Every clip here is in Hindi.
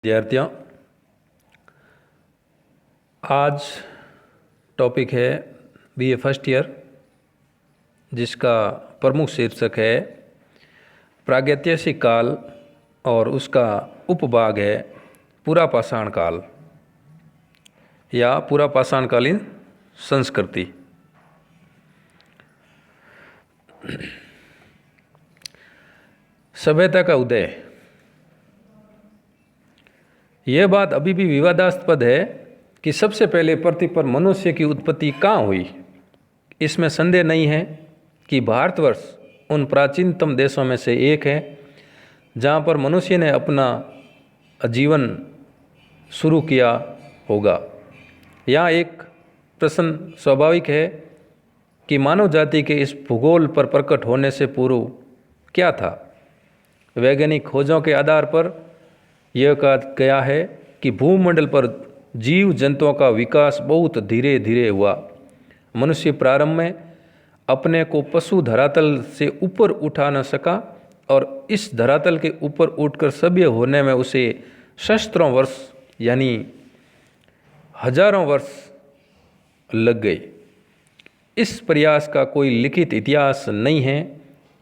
विद्यार्थियों, आज टॉपिक है बीए फर्स्ट ईयर, जिसका प्रमुख शीर्षक है प्रागैतिहासिक काल और उसका उपभाग है पुरापाषाण काल या पुरापाषाणकालीन संस्कृति। सभ्यता का उदय। यह बात अभी भी विवादास्पद है कि सबसे पहले पृथ्वी पर मनुष्य की उत्पत्ति कहाँ हुई। इसमें संदेह नहीं है कि भारतवर्ष उन प्राचीनतम देशों में से एक है जहाँ पर मनुष्य ने अपना जीवन शुरू किया होगा। यहाँ एक प्रश्न स्वाभाविक है कि मानव जाति के इस भूगोल पर प्रकट होने से पूर्व क्या था। वैज्ञानिक खोजों के आधार पर यह कहा गया है कि भूमंडल पर जीव जंतुओं का विकास बहुत धीरे धीरे हुआ। मनुष्य प्रारंभ में अपने को पशु धरातल से ऊपर उठा न सका और इस धरातल के ऊपर उठकर सभ्य होने में उसे सहस्त्रों वर्ष यानी हजारों वर्ष लग गए। इस प्रयास का कोई लिखित इतिहास नहीं है।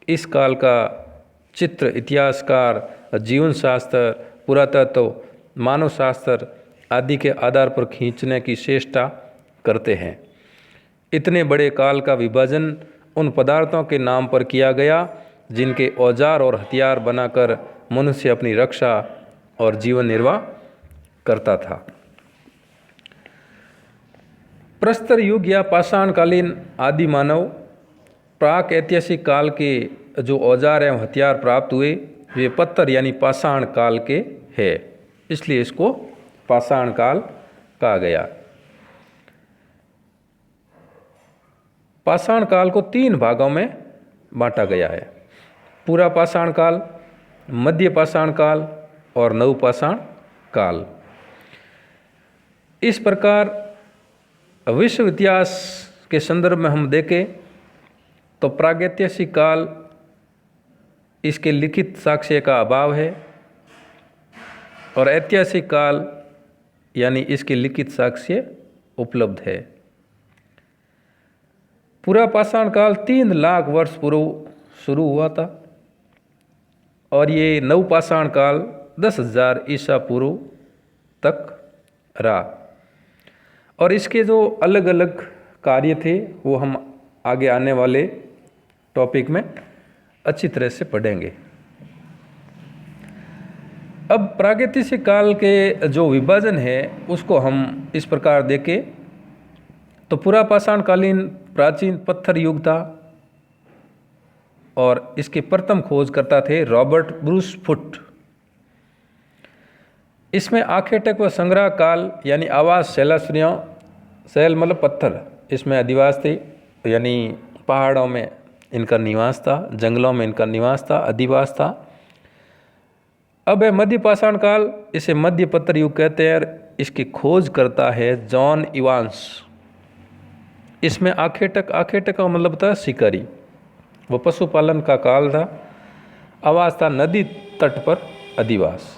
इस काल का चित्र इतिहासकार, जीवन शास्त्र, पुरातत्व, मानव शास्त्र आदि के आधार पर खींचने की चेष्टा करते हैं। इतने बड़े काल का विभाजन उन पदार्थों के नाम पर किया गया जिनके औजार और हथियार बनाकर मनुष्य अपनी रक्षा और जीवन निर्वाह करता था। प्रस्तर युग या पाषाणकालीन आदि मानव प्राक ऐतिहासिक काल के जो औजार एवं हथियार प्राप्त हुए वे पत्थर यानी पाषाण काल के है, इसलिए इसको पाषाण काल कहा गया। पाषाण काल को 3 भागों में बांटा गया है: पूरा पाषाण काल, मध्य पाषाण काल और नवपाषाण काल। इस प्रकार विश्व इतिहास के संदर्भ में हम देखें तो प्रागैतिहासिक काल इसके लिखित साक्ष्य का अभाव है और ऐतिहासिक काल यानी इसके लिखित साक्ष्य उपलब्ध है। पूरा पाषाण काल 3 लाख वर्ष पूर्व शुरू हुआ था और ये नवपाषाण काल 10,000 ईसा पूर्व तक रहा और इसके जो अलग अलग कार्य थे वो हम आगे आने वाले टॉपिक में अच्छी तरह से पढ़ेंगे। अब प्रागैतिहासिक काल के जो विभाजन है उसको हम इस प्रकार देखें तो पुरापाषाणकालीन प्राचीन पत्थर युग था और इसके प्रथम खोजकर्ता थे रॉबर्ट ब्रूस फुट। इसमें आखेटक व संग्रह काल यानी आवास शैलाश्रयों, शैल मतलब पत्थर, इसमें अधिवास थे यानी पहाड़ों में इनका निवास था, जंगलों में इनका निवास था, अधिवास था। अब है मध्य पाषाण काल, इसे मध्य पत्थर युग कहते हैं। इसकी खोज करता है जॉन इवांस। इसमें आखेटक का मतलब था शिकारी, वह पशुपालन का काल था। आवास था नदी तट पर अधिवास।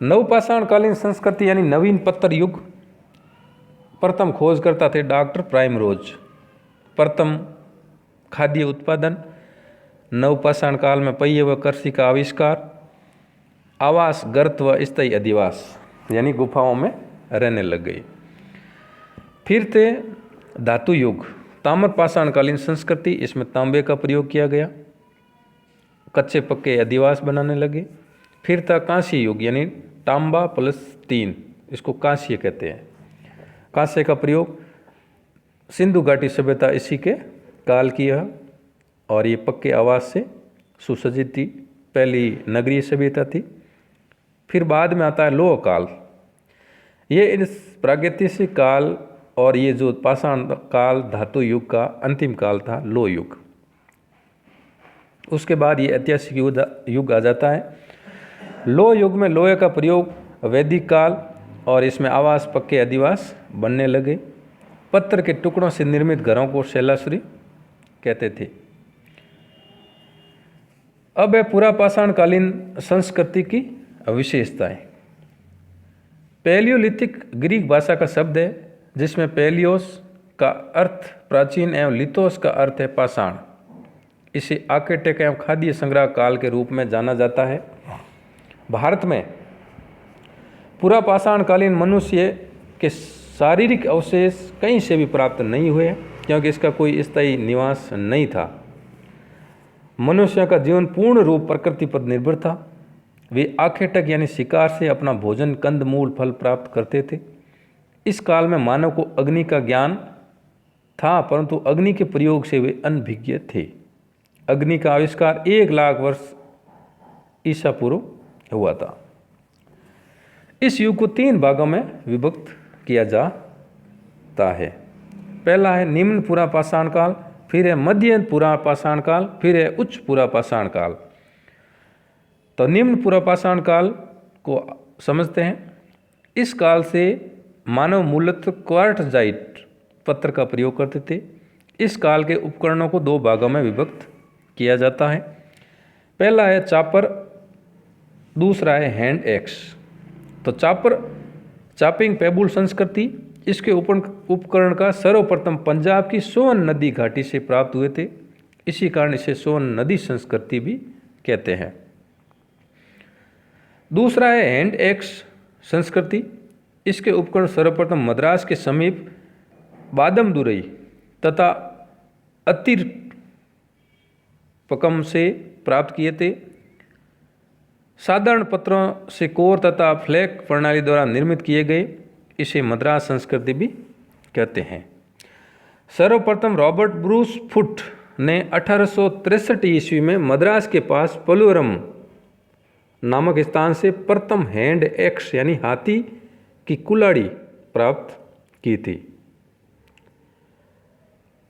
नवपाषाणकालीन संस्कृति यानी नवीन पत्थर युग, प्रथम खोज करता थे डॉक्टर प्राइमरोज। प्रथम खाद्य उत्पादन, नवपाषाण काल में पहिए व कृषि का आविष्कार, आवास गर्त व स्थायी अधिवास यानी गुफाओं में रहने लग गई। फिर थे धातु युग, ताम्रपाषाणकालीन संस्कृति, इसमें तांबे का प्रयोग किया गया, कच्चे पक्के अधिवास बनाने लगे। फिर था कांस्य युग यानी तांबा +3, इसको कांस्य कहते हैं। कांस्य का प्रयोग सिंधु घाटी सभ्यता इसी के काल की है और ये पक्के आवास से सुसज्जित थी, पहली नगरीय सभ्यता थी। फिर बाद में आता है लोह काल। ये इस प्रागैतिहासिक काल और ये जो पाषाण काल धातु युग का अंतिम काल था लोह युग। उसके बाद ये ऐतिहासिक युग आ जाता है। लोह युग में लोहे का प्रयोग वैदिक काल और इसमें आवास पक्के अधिवास बनने लगे। पत्थर के टुकड़ों से निर्मित घरों को शैलाश्री कहते थे। अब है पुरापाषाणकालीन संस्कृति की विशेषताएं। पैलियोलिथिक ग्रीक भाषा का शब्द है जिसमें पैलियोस का अर्थ प्राचीन एवं लिथोस का अर्थ है पाषाण। इसे आर्किटेक्ट एवं खाद्य संग्रह काल के रूप में जाना जाता है। भारत में पूरा पाषाणकालीन मनुष्य के शारीरिक अवशेष कहीं से भी प्राप्त नहीं हुए क्योंकि इसका कोई स्थायी निवास नहीं था। मनुष्य का जीवन पूर्ण रूप प्रकृति पर निर्भर था। वे आखेटक यानी शिकार से अपना भोजन कंद मूल फल प्राप्त करते थे। इस काल में मानव को अग्नि का ज्ञान था परंतु अग्नि के प्रयोग से वे अनभिज्ञ थे। अग्नि का आविष्कार 1 लाख वर्ष ईसा पूर्व हुआ था। इस युग को 3 भागों में विभक्त किया जाता है। पहला है निम्न पूरा पाषाण काल, फिर है मध्य पूरा पाषाण काल, फिर है उच्च पूरा पाषाण काल। तो निम्न पूरा पाषाण काल को समझते हैं। इस काल से मानव मूलतः क्वार्टजाइट पत्थर का प्रयोग करते थे। इस काल के उपकरणों को 2 भागों में विभक्त किया जाता है। पहला है चापर, दूसरा है हैंड एक्स। तो चापिंग पेबुल संस्कृति इसके उपकरण का सर्वप्रथम पंजाब की सोन नदी घाटी से प्राप्त हुए थे। इसी कारण इसे सोन नदी संस्कृति भी कहते हैं। दूसरा है हैंड एक्स संस्कृति। इसके उपकरण सर्वप्रथम मद्रास के समीप बादमदुरई तथा अतिरपकम से प्राप्त किए थे। साधारण पत्रों से कोर तथा फ्लैक प्रणाली द्वारा निर्मित किए गए। इसे मद्रास संस्कृति भी कहते हैं। सर्वप्रथम रॉबर्ट ब्रूस फुट ने 1863 ईस्वी में मद्रास के पास पलुवरम नामक स्थान से प्रथम हैंड एक्स यानी हाथी की कुल्हाड़ी प्राप्त की थी।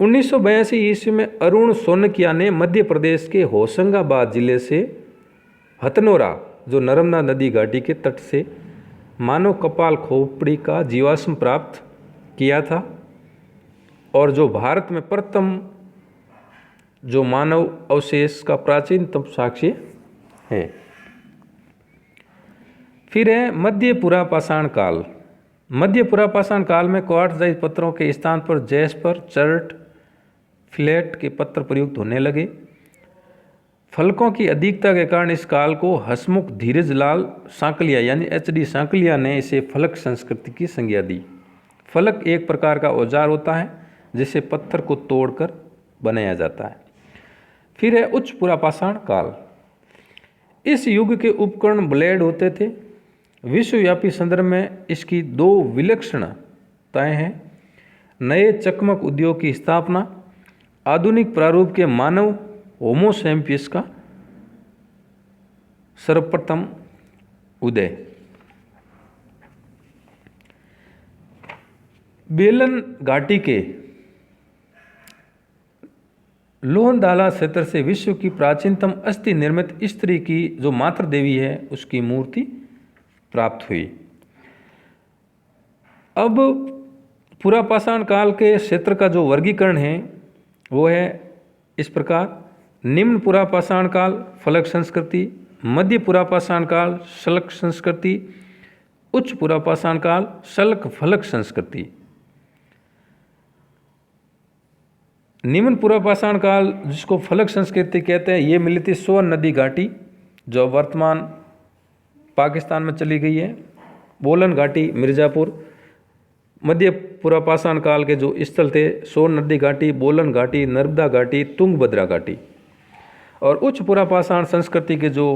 1982 ईस्वी में अरुण सोनकिया ने मध्य प्रदेश के होशंगाबाद जिले से हथनोरा जो नर्मदा नदी घाटी के तट से मानव कपाल खोपड़ी का जीवाश्म प्राप्त किया था और जो भारत में प्रथम जो मानव अवशेष का प्राचीनतम साक्ष्य है। फिर है मध्य पुरा पाषाण काल। मध्य पुरा पाषाण काल में क्वार्टजाइट पत्थरों के स्थान पर जैस्पर, चर्ट, फ्लैट के पत्थर प्रयुक्त होने लगे। फलकों की अधिकता के कारण इस काल को हसमुख धीरजलाल सांकलिया यानी HD सांकलिया ने इसे फलक संस्कृति की संज्ञा दी। फलक एक प्रकार का औजार होता है जिसे पत्थर को तोड़कर बनाया जाता है। फिर है उच्च पुरापाषाण काल। इस युग के उपकरण ब्लेड होते थे। विश्वव्यापी संदर्भ में इसकी 2 विलक्षणताएं हैं। नए चकमक उद्योग की स्थापना, आधुनिक प्रारूप के मानव होमो सैम्पियस का सर्वप्रथम उदय। बेलन घाटी के लोहंदाला क्षेत्र से विश्व की प्राचीनतम अस्थि निर्मित स्त्री की जो मातृ देवी है उसकी मूर्ति प्राप्त हुई। अब पुरापाषाण काल के क्षेत्र का जो वर्गीकरण है वो है इस प्रकार। निम्न पुरापाषाण काल फलक संस्कृति, मध्य पुरापाषाण काल शल्क संस्कृति, उच्च पुरापाषाण काल शल्क फलक संस्कृति। निम्न पुरापाषाण काल जिसको फलक संस्कृति कहते हैं ये मिली थी सोन नदी घाटी जो वर्तमान पाकिस्तान में चली गई है। बोलन घाटी, मिर्ज़ापुर। मध्य पुरापाषाण काल के जो स्थल थे सोन नदी घाटी, बोलन घाटी, नर्मदा घाटी, तुंगभद्रा घाटी। और उच्च पुरापाषाण संस्कृति के जो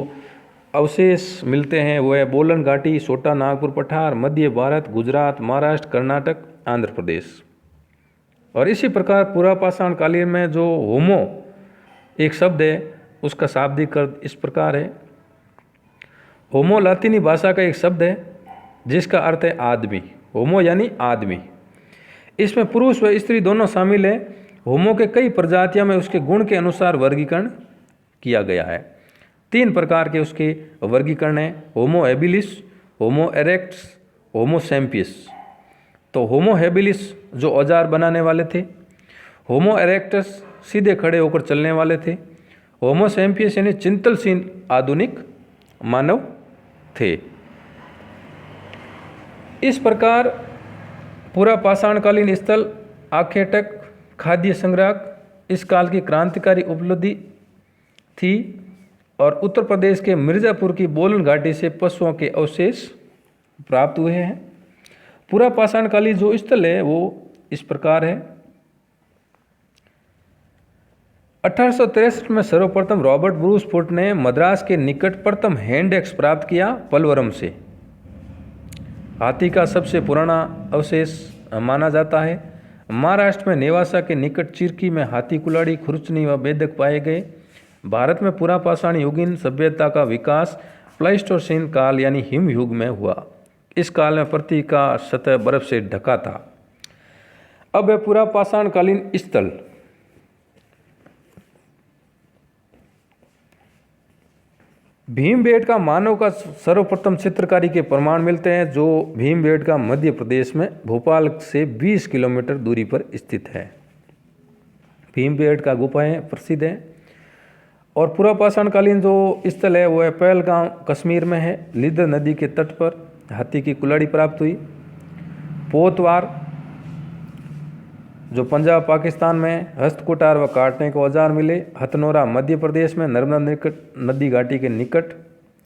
अवशेष मिलते हैं वो है बोलन घाटी, सोटा नागपुर पठार, मध्य भारत, गुजरात, महाराष्ट्र, कर्नाटक, आंध्र प्रदेश। और इसी प्रकार पुरापाषाण कालीन में जो होमो एक शब्द है उसका शाब्दिक अर्थ इस प्रकार है। होमो लातीनी भाषा का एक शब्द है जिसका अर्थ है आदमी। होमो यानी आदमी। इसमें पुरुष व स्त्री दोनों शामिल है। होमो के कई प्रजातियों में उसके गुण के अनुसार वर्गीकरण किया गया है। 3 प्रकार के उसके वर्गीकरण हैं, होमो हैबिलिस, होमो इरेक्टस, होमो सैम्पियस। तो होमो हैबिलिस जो औजार बनाने वाले थे, होमो इरेक्टस सीधे खड़े होकर चलने वाले थे, होमो सैम्पियस यानी चिंतनशील आधुनिक मानव थे। इस प्रकार पूरा पाषाणकालीन स्थल आखेटक खाद्य संग्रह इस काल की क्रांतिकारी उपलब्धि थी और उत्तर प्रदेश के मिर्ज़ापुर की बोलन घाटी से पशुओं के अवशेष प्राप्त हुए हैं। पूरा पाषाणकालीन जो स्थल है वो इस प्रकार है। 1863 में सर्वप्रथम रॉबर्ट ब्रूस फुट ने मद्रास के निकट प्रथम हैंड एक्स प्राप्त किया पलवरम से। हाथी का सबसे पुराना अवशेष माना जाता है। महाराष्ट्र में नेवासा के निकट चिरकी में हाथी कुल्हाड़ी, खुरचनी व बेदक पाए गए। भारत में पुरा पाषाण युगीन सभ्यता का विकास प्लाइस्टोसीन काल यानी हिम युग में हुआ। इस काल में पृथ्वी का सतह बर्फ से ढका था। अब है पूरा पाषाणकालीन स्थल। भीमबेटका का मानव का सर्वप्रथम चित्रकारी के प्रमाण मिलते हैं, जो भीमबेटका का मध्य प्रदेश में भोपाल से 20 किलोमीटर दूरी पर स्थित है। भीमबेटका का गुफाएं प्रसिद्ध हैं। और पूरा पाषाणकालीन जो स्थल है वो है पहलगांव कश्मीर में है। लीदर नदी के तट पर हाथी की कुल्हाड़ी प्राप्त हुई। पोतवार जो पंजाब पाकिस्तान में हस्तकुटार व काटने के औजार मिले। हथनोरा मध्य प्रदेश में नर्मदा नदी घाटी के निकट।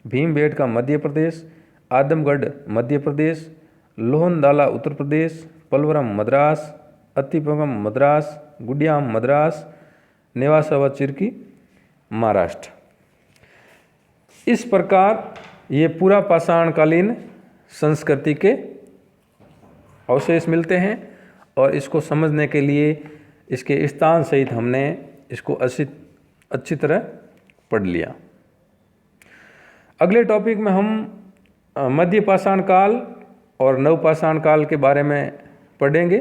भीमबेटका मध्य प्रदेश। आदमगढ़ मध्य प्रदेश। लोहनदाला उत्तर प्रदेश। पलवरम मद्रास। अतिपगम मद्रास। गुडियाम मद्रास। नेवासा व चिरकी महाराष्ट्र। इस प्रकार ये पूरा पाषाणकालीन संस्कृति के अवशेष मिलते हैं और इसको समझने के लिए इसके स्थान सहित हमने इसको अच्छी तरह पढ़ लिया। अगले टॉपिक में हम मध्य पाषाण काल और नव पाषाण काल के बारे में पढ़ेंगे।